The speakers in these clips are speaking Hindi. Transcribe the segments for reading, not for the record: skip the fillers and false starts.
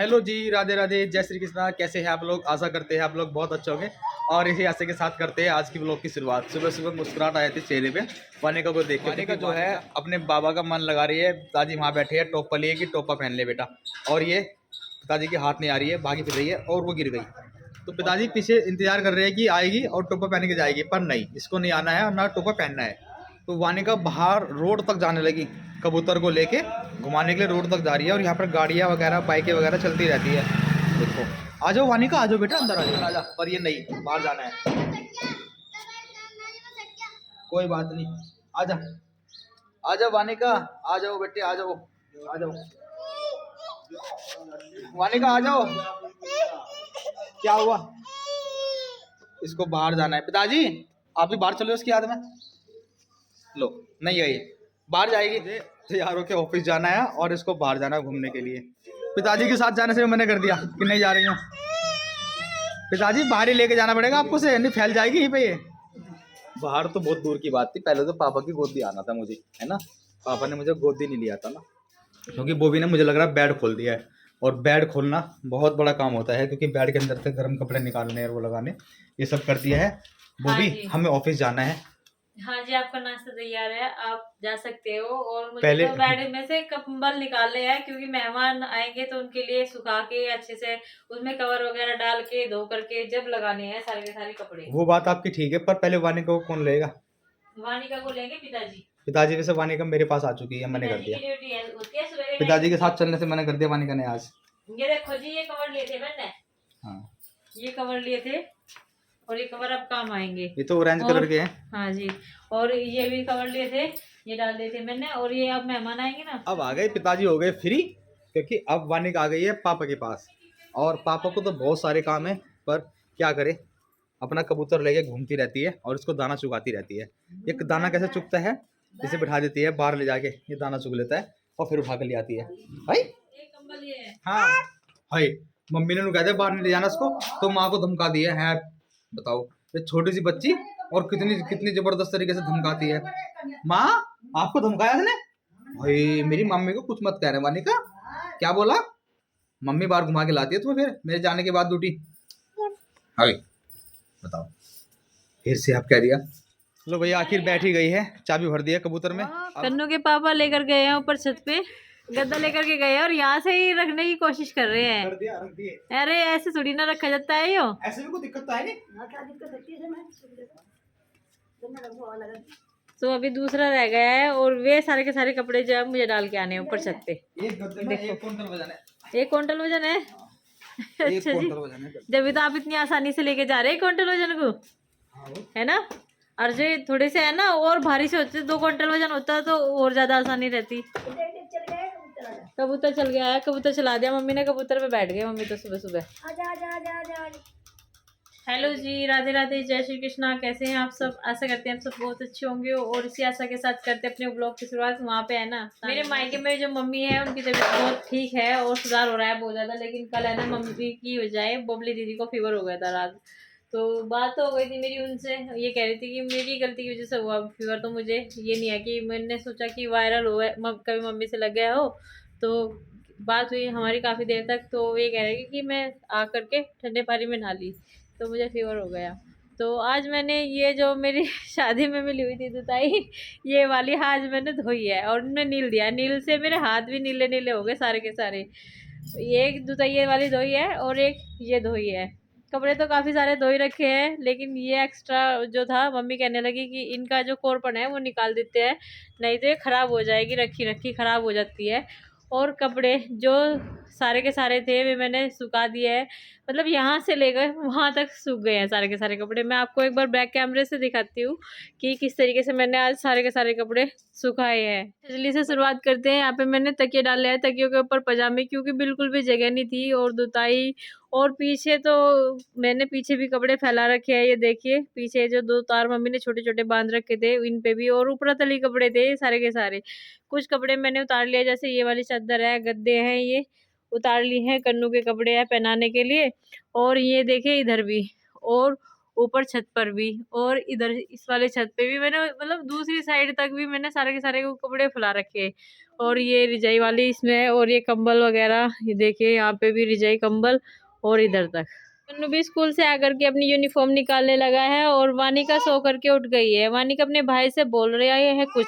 हेलो जी, राधे राधे, जय श्री कृष्णा। कैसे हैं आप लोग? आशा करते हैं आप लोग बहुत अच्छे होंगे। और इसी आशा के साथ करते हैं आज की व्लॉग की शुरुआत। सुबह सुबह मुस्कुराहट आई थी चेहरे पे वानिका को देख के। वानिका जो है अपने बाबा का मन लगा रही है। पिताजी वहाँ बैठे हैं, टोपा लिए कि टोपा पहन ले बेटा। और ये पिताजी के हाथ नहीं आ रही है, भागी फिर रही है और वो गिर गई। तो पिताजी पीछे इंतजार कर रहे हैं कि आएगी और टोपा पहन के जाएगी, पर नहीं, इसको नहीं आना है और ना टोपा पहनना है। तो वानिका बाहर रोड तक जाने लगी, कबूतर को लेके घुमाने के लिए रोड तक जा रही है। और यहाँ पर गाड़ियाँ वगैरह, बाइकें वगैरह चलती रहती है। देखो, आ जाओ वानिका, आ जाओ बेटा, अंदर आ जाओ, आ जा। पर ये नहीं, बाहर जाना है। कोई बात नहीं, आ जा, आ जाओ वानिका, आ जाओ बेटे, आ जाओ, आ जाओ वानिका, आ जाओ। क्या हुआ? इसको बाहर जाना है। पिताजी आप भी बाहर चलो, उसकी याद में लो। नहीं गई, बाहर जाएगी। तैयार होके ऑफिस जाना है और इसको बाहर जाना है घूमने के लिए। पिताजी के साथ जाने से भी मैंने कर दिया कि नहीं जा रही हूँ। पिताजी बाहर ही लेके जाना पड़ेगा आपको, से नहीं फैल जाएगी यहीं पे ये। बाहर तो बहुत दूर की बात थी, पहले तो पापा की गोदी आना था मुझे, है ना। पापा ने मुझे गोदी नहीं लिया था ना, क्योंकि बोबी ने मुझे लग रहा है बेड खोल दिया है। और बेड खोलना बहुत बड़ा काम होता है, क्योंकि बेड के अंदर से गर्म कपड़े निकालने और वो लगाने, ये सब कर दिया है। बोबी हमें ऑफिस जाना है। हाँ जी, आपका नाश्ता तैयार है, आप जा सकते हो। और मुझे पहले तो बेड में से कंबल निकालने हैं, क्योंकि मेहमान आएंगे तो उनके लिए सुखा के अच्छे से उसमें कवर वगैरह डाल के धो करके जब लगाने हैं सारे के सारे कपड़े। वो बात आपकी ठीक है, पर पहले वानिका को कौन लेगा? वानिका को लेंगे पिताजी। पिताजी वैसे वानिका मेरे पास आ चुकी है, मैंने कर पिताजी दिया। की ड्यूटी है, होती है सुबह के पिताजी के टाइम। साथ चलने से मैंने कर दिया वानिका ने आज। ये देखो जी, ये कवर लिए थे मैंने। हाँ, ये कवर लिए थे और ये कवर अब काम आएंगे। ये तो ऑरेंज कलर के हैं। हाँ जी, और ये भी कवर लिए थे, ये डाल दिए थे मैंने। और ये अब मेहमान आएंगे ना, अब आ गए पिताजी, हो गए फ्री, क्योंकि अब वानिका आ गई है पापा के पास। और पापा को तो बहुत सारे काम है, पर क्या करे, अपना कबूतर लेके घूमती रहती है और उसको दाना चुगाती रहती है। ये दाना कैसे चुगता है, इसे बिठा देती है बाहर ले जाके, ये दाना चुग लेता है और फिर उठा कर ले आती है। भाई ये कंबल ये है। हाँ भाई, मम्मी ने कहते बाहर नहीं ले जाना उसको, तो माँ को धमका दिया है। बताओ, ये छोटी सी बच्ची और कितनी कितनी जबरदस्त तरीके से धमकाती है। माँ, आपको धमकाया इसने? भाई मेरी मम्मी को कुछ मत कह रहे वानिका। क्या बोला? मम्मी बाहर घुमा के लाती है तुम्हें फिर मेरे जाने के बाद ड्यूटी। हाय बताओ, फिर से आप कह दिया। लो भैया, आखिर बैठ ही गई है, चाबी भर दिया कबूतर में। कन्नू के पापा लेकर गए हैं ऊपर छत पे, गद्दा लेकर के गए हैं और यहाँ से ही रखने की कोशिश कर रहे हैं। रख दिए। अरे ऐसे थोड़ी ना रखा जाता है यो। ऐसे भी कोई दिक्कत तो है नहीं। तो अभी दूसरा रह गया है और वे सारे के सारे कपड़े जो है मुझे डाल के आने हैं ऊपर छत पे। एक गद्दे में 1 क्विंटल वजन है। 1 क्विंटल वजन है। 1 अच्छा जी, क्विंटल वजन है। जब तो आप इतनी आसानी से लेके जा रहे हैं 1 क्विंटल वजन को, है ना। और जो थोड़े से है ना और भारी से होते, 2 क्विंटल वजन होता है तो और ज्यादा आसानी रहती। कबूतर चल गया है, कबूतर चला दिया मम्मी ने, कबूतर पे बैठ गए मम्मी तो सुबह सुबह। हेलो जी, राधे राधे, जय श्री कृष्णा। कैसे हैं आप सब? आशा करते हैं आप सब बहुत अच्छे होंगे। और इसी आशा के साथ करते हैं अपने ब्लॉग की शुरुआत। वहाँ पे है ना मेरे मायके में जो मम्मी है उनकी तबीयत बहुत ठीक है और सुधार हो रहा है बहुत ज्यादा। लेकिन कल है ना मम्मी की बजाय बबली दीदी को फीवर हो गया था रात। तो बात हो गई थी मेरी उनसे, ये कह रही थी कि मेरी गलती की वजह से हुआ फीवर। तो मुझे ये नहीं है कि मैंने सोचा कि वायरल हो कभी मम्मी से लग गया हो। तो बात हुई हमारी काफ़ी देर तक, तो ये कह रही कि मैं आ करके ठंडे पानी में नहा ली तो मुझे फीवर हो गया। तो आज मैंने ये जो मेरी शादी में मिली हुई थी दुताई, ये वाली आज मैंने धोई है और उन्होंने नील दिया। नील से मेरे हाथ भी नीले नीले हो गए सारे के सारे। एक दुताई ये वाली धोई है और एक ये धोई है। कपड़े तो काफ़ी सारे धो ही रखे हैं, लेकिन ये एक्स्ट्रा जो था मम्मी कहने लगी कि इनका जो कोरपन है वो निकाल देते हैं, नहीं तो ये ख़राब हो जाएगी, रखी रखी ख़राब हो जाती है। और कपड़े जो सारे के सारे थे वे मैंने सुखा दिए हैं, मतलब यहाँ से लेकर वहाँ तक सूख गए हैं सारे के सारे कपड़े। मैं आपको एक बार बैक कैमरे से दिखाती हूँ कि किस तरीके से मैंने आज सारे के सारे कपड़े सुखाए हैं। जल्दी से शुरुआत करते हैं। यहाँ पे मैंने तकिए डाले हैं, तकियों के ऊपर पजामे, क्योंकि बिल्कुल भी जगह नहीं थी। और दुताई और पीछे तो मैंने पीछे भी कपड़े फैला रखे हैं, ये देखिए पीछे जो 2 तार मम्मी ने छोटे छोटे बांध रखे थे इन पे भी, और ऊपर तली कपड़े थे सारे के सारे। कुछ कपड़े मैंने उतार लिया, जैसे ये वाली चादर है, गद्दे हैं, ये उतार ली हैं। कन्नू के कपड़े हैं पहनाने के लिए। और ये देखिए इधर भी, और ऊपर छत पर भी और इधर इस वाले छत पे भी मैंने मतलब दूसरी साइड तक भी मैंने सारे के सारे कपड़े फैला रखे। और ये रिजाई वाली इसमें और ये कंबल वगैरह, ये देखिए यहाँ पे भी रिजाई कंबल और इधर तक। कन्नू भी स्कूल से आकर के अपनी यूनिफॉर्म निकालने लगा है और वानिका सो करके उठ गई है। वानिका अपने भाई से बोल रही है कुछ,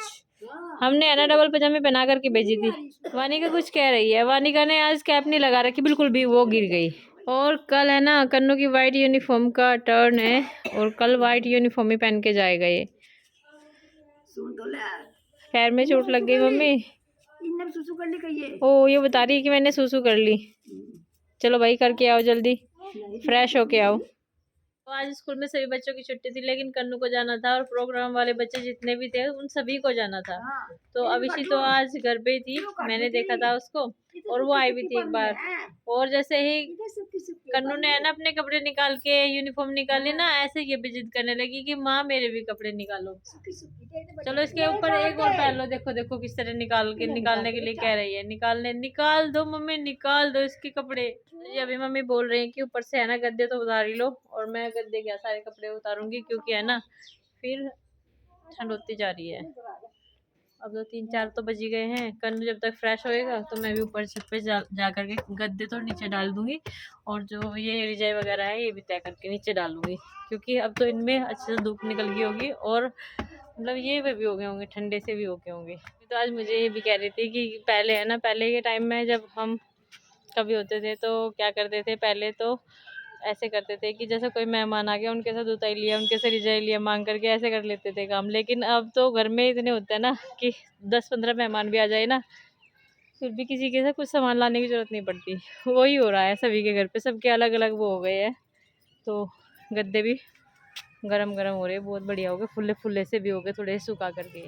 हमने है ना डबल पजामे पहना करके भेजी थी। वानिका कुछ कह रही है। वानिका ने आज कैप नहीं लगा रखी बिल्कुल भी, वो गिर गई। और कल है ना कन्नू की वाइट यूनिफॉर्म का टर्न है और कल वाइट यूनिफॉर्म ही पहन के जाएगा ये। पैर में चोट लग गई मम्मी। ओ ये बता रही है कि मैंने सूसू कर ली। चलो भाई करके आओ जल्दी, फ्रेश होके आओ। तो आज स्कूल में सभी बच्चों की छुट्टी थी लेकिन कन्नू को जाना था और प्रोग्राम वाले बच्चे जितने भी थे उन सभी को जाना था। तो अभिषी तो आज घर पे ही थी, मैंने देखा था उसको और वो आई भी थी एक बार। और जैसे ही कन्नू ने है ना अपने कपड़े निकाल के यूनिफॉर्म निकाली ना, ऐसे ये भी जिद करने लगी कि माँ मेरे भी कपड़े निकालो। चलो इसके ऊपर एक और पहन लो। देखो देखो किस तरह निकालने के लिए कह रही है। निकाल दो मम्मी, निकाल दो इसके कपड़े। ये अभी मम्मी बोल रही है कि ऊपर से है ना गद्दे तो उतार ही लो और मैं गद्दे के सारे कपड़े उतारूंगी क्योंकि है ना फिर ठंड होती जा रही है। अब तो 3-4 तो बज ही गए हैं। कल जब तक फ्रेश होएगा तो मैं भी ऊपर छत पे जा करके गद्दे तो नीचे डाल दूंगी और जो ये रिजाई वगैरह है ये भी तय करके नीचे डालूंगी क्योंकि अब तो इनमें अच्छे से धूप निकल गई होगी और मतलब ये भी हो गए होंगे, ठंडे से भी हो गए होंगे। तो आज मुझे ये भी कह रही थी कि पहले है ना, पहले के टाइम में जब हम कभी होते थे तो क्या करते थे, पहले तो ऐसे करते थे कि जैसे कोई मेहमान आ गया उनके साथ उताई लिया, उनके से रिजाई लिया मांग करके, ऐसे कर लेते थे काम। लेकिन अब तो घर में इतने होते हैं ना कि 10-15 मेहमान भी आ जाए ना फिर भी किसी के साथ कुछ सामान लाने की ज़रूरत नहीं पड़ती। वही हो रहा है सभी के घर पे, सबके अलग अलग वो हो गए हैं। तो गद्दे भी गरम गरम हो रहे, बहुत बढ़िया हो गए, फुल्ले फुल्ले से भी हो गए, थोड़े सुखा करके।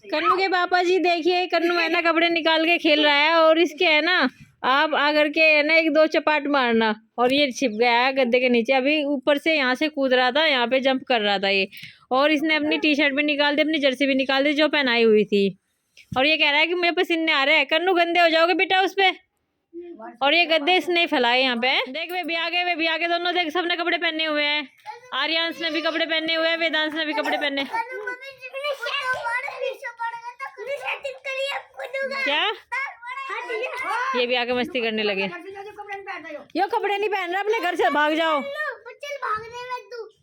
कन्नू के पापा जी देखिए, कन्नू है ना कपड़े निकाल के खेल रहा है और इसके है ना आप आकर के है ना 1-2 चपाट मारना और ये छिप गया है गद्दे के नीचे। अभी ऊपर से यहाँ से कूद रहा था, यहाँ पे जंप कर रहा था ये। और इसने अपनी टी शर्ट भी निकाल दी, अपनी जर्सी भी निकाल दी जो पहनाई हुई थी और ये कह रहा है कि मुझे पसीने आ रहे हैं। कन्नू गंदे हो जाओगे बेटा उस पे। और ये गद्दे इसने फैलाए यहाँ पे। देख वे भी आ गए दोनों, देख सबने कपड़े पहने हुए हैं। आर्यांश ने भी कपड़े पहने हुए हैं, वेदांश ने भी कपड़े पहने। क्या ये भी आके मस्ती करने लगे। यो कपड़े नहीं पहन रहा, अपने घर से भाग जाओ।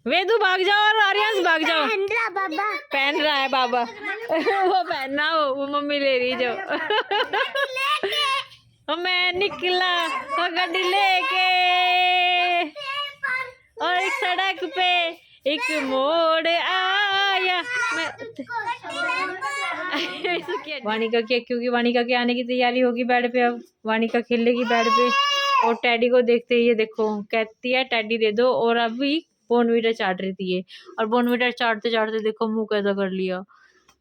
वेदू भाग जाओ और आर्यांश भाग जाओ। पहन रहा है बाबा वो पहनना हो, वो मम्मी ले रही जो मैं निकला गड्डी लेके और एक सड़क पे एक मोड़ आया। वानिका के, क्योंकि वानिका के आने की तैयारी होगी बेड पे। अब वानिका खेलेगी बेड पे और टैडी को देखते ही ये देखो कहती है टैडी दे दो। और अभी बोनवीटा चाट रही थी ये, और बोनवीटा चाटते चाटते देखो मुंह कैसा कर लिया,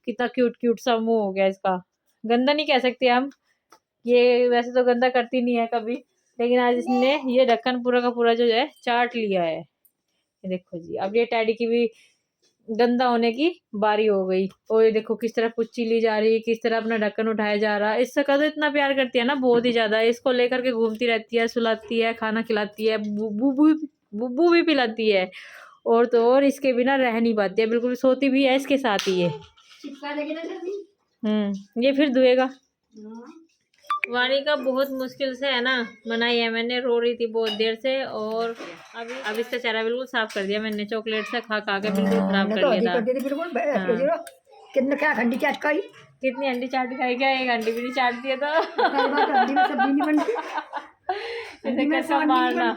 कितना क्यूट क्यूट सा मुंह हो गया इसका। गंदा नहीं कह सकते हम, ये वैसे तो गंदा करती नहीं है कभी, लेकिन आज इसने ये ढक्कन पूरा का पूरा जो है चाट लिया है। ये देखो जी, अब ये टैडी की भी गंदा होने की बारी हो गई। और ये देखो किस तरह पुच्ची ली जा रही है, किस तरह अपना ढक्कन उठाया जा रहा है। इससे का तो इतना प्यार करती है ना, बहुत ही ज्यादा। इसको लेकर के घूमती रहती है, सुलाती है, खाना खिलाती है, बुब्बू भी पिलाती है। और तो और इसके बिना रह नहीं पाती है बिल्कुल, सोती भी है इसके साथ ही है। ये फिर धुएगा। वानिका बहुत मुश्किल से है ना मनाई है मैंने, रो रही थी बहुत देर से। और अब इसका चेहरा बिल्कुल साफ कर दिया मैंने, चॉकलेट से खा खा के बिल्कुल खराब कर दिया था। कितनी अंडी चाट खाई, क्या एक अंडी भी नहीं चाट दिया तो मारना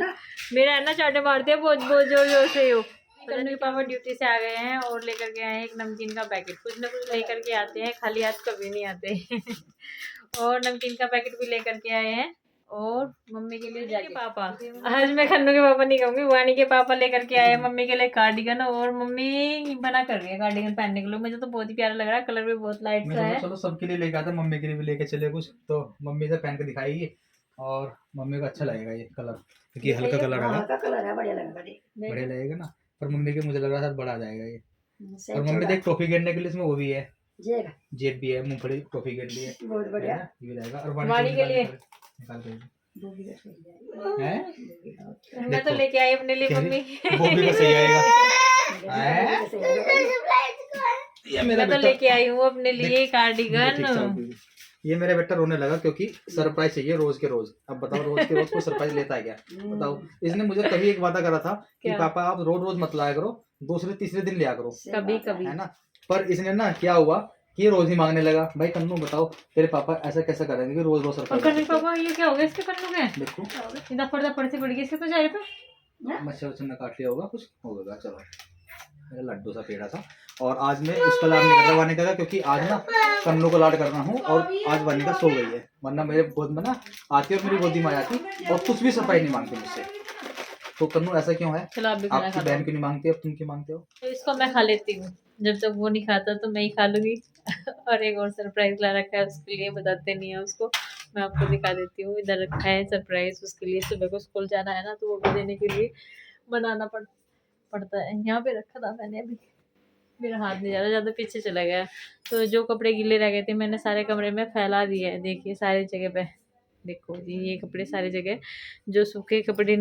मेरा है ना, चाटे मारते हैं बहुत बहुत जोर जोर से। हो कन्नू के पापा ड्यूटी से आ गए हैं और लेकर के आए हैं एक नमकीन का पैकेट। कुछ ना कुछ लेकर के आते हैं, खाली हाथ कभी नहीं आते और नमकीन का पैकेट भी लेकर के आए हैं और मम्मी के लिए जाके पापा, आज मैं कन्नू के पापा नहीं कहूँगी, वानी के पापा लेकर के आए मम्मी के लिए कार्डिगन। और मम्मी बना कर रही है कार्डिगन पहनने के लिए। मुझे तो बहुत ही प्यारा लग रहा है, कलर भी बहुत लाइट सा है। चलो सबके लिए लेके आते, मम्मी के लिए भी लेके चले कुछ, तो मम्मी से पहन के दिखाएगी और मम्मी को अच्छा लगेगा ये कलर, क्योंकि हल्का कलर है, बढ़िया लगेगा ना। पर मम्मी के मुझे लग रहा था बड़ा आ जाएगा ये। और मम्मी देख टॉफी गिरने के लिए इसमें वो भी है, जेब भी है, मूंगफली टॉफी गिर लिए, बहुत बढ़िया ये रहेगा। और वाणी के लिए निकाल के मैं तो लेके आई अपने लिए मम्मी, वो भी सही आएगा। ये मेरा मैं तो बेटा लेके आई हूँ अपने लिए कार्डिगन। ये मेरा बेटा रोने लगा क्योंकि सरप्राइज चाहिए रोज के रोज। अब बताओ रोज के रोज को सरप्राइज लेता है क्या? बताओ। इसने मुझे कभी एक वादा करा था कि क्या? पापा आप रोज रोज मत लाया करो, दूसरे तीसरे दिन लिया करो, कभी कभी है ना। पर इसने ना क्या हुआ कि ये रोज ही मांगने लगा। भाई कन्नू बताओ तेरे पापा ऐसा कैसा करेंगे कि रोज रोज और सरप्राइज? कन्नू पापा ये क्या हो गया इसके कन्नू के? देखो दफड़ से पड़ गई इसके तो चेहरे पे। मच्छर वच्छर ने काट लिया होगा, कुछ होगा। चलो मेरा लड्डू सा पेड़ा था। और आज मैं उसका लाड नहीं कर रहा वानिका का, क्योंकि आज ना कन्नू को लाड कर रहा हूँ और आज वानिका सो गई है। वरना मेरे गोद में ना आती और मेरी गोदी में आ जाती और कुछ भी सरप्राइज नहीं मांगती मुझसे। तो कन्नू ऐसा क्यों है? चलो आप भी खाना आपकी खा बहन क्यों नहीं मांगती, अब तुम क्यों मांगते हो? तो इसको मैं खा लेती हूँ, जब तक वो नहीं खाता तो मैं ही खा लूंगी। और एक और सरप्राइज ला रखा है उसके लिए, बताते नहीं है उसको, मैं आपको दिखा देती हूँ। इधर रखा है सरप्राइज उसके लिए, सुबह को स्कूल जाना है ना तो वो भी देने के लिए बनाना पड़ता है। यहाँ पे रखा था मैंने, अभी मेरा हाथ नहीं जा रहा, ज़्यादा पीछे चला गया। तो जो कपड़े गीले रह गए थे मैंने सारे कमरे में फैला दिए है, देखिए सारी जगह पे। देखो जी ये कपड़े सारी जगह, जो सूखे कपड़े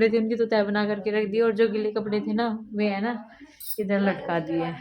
थे उनकी तो तह बना करके रख दी, और जो गीले कपड़े थे ना वे है ना इधर लटका दिए।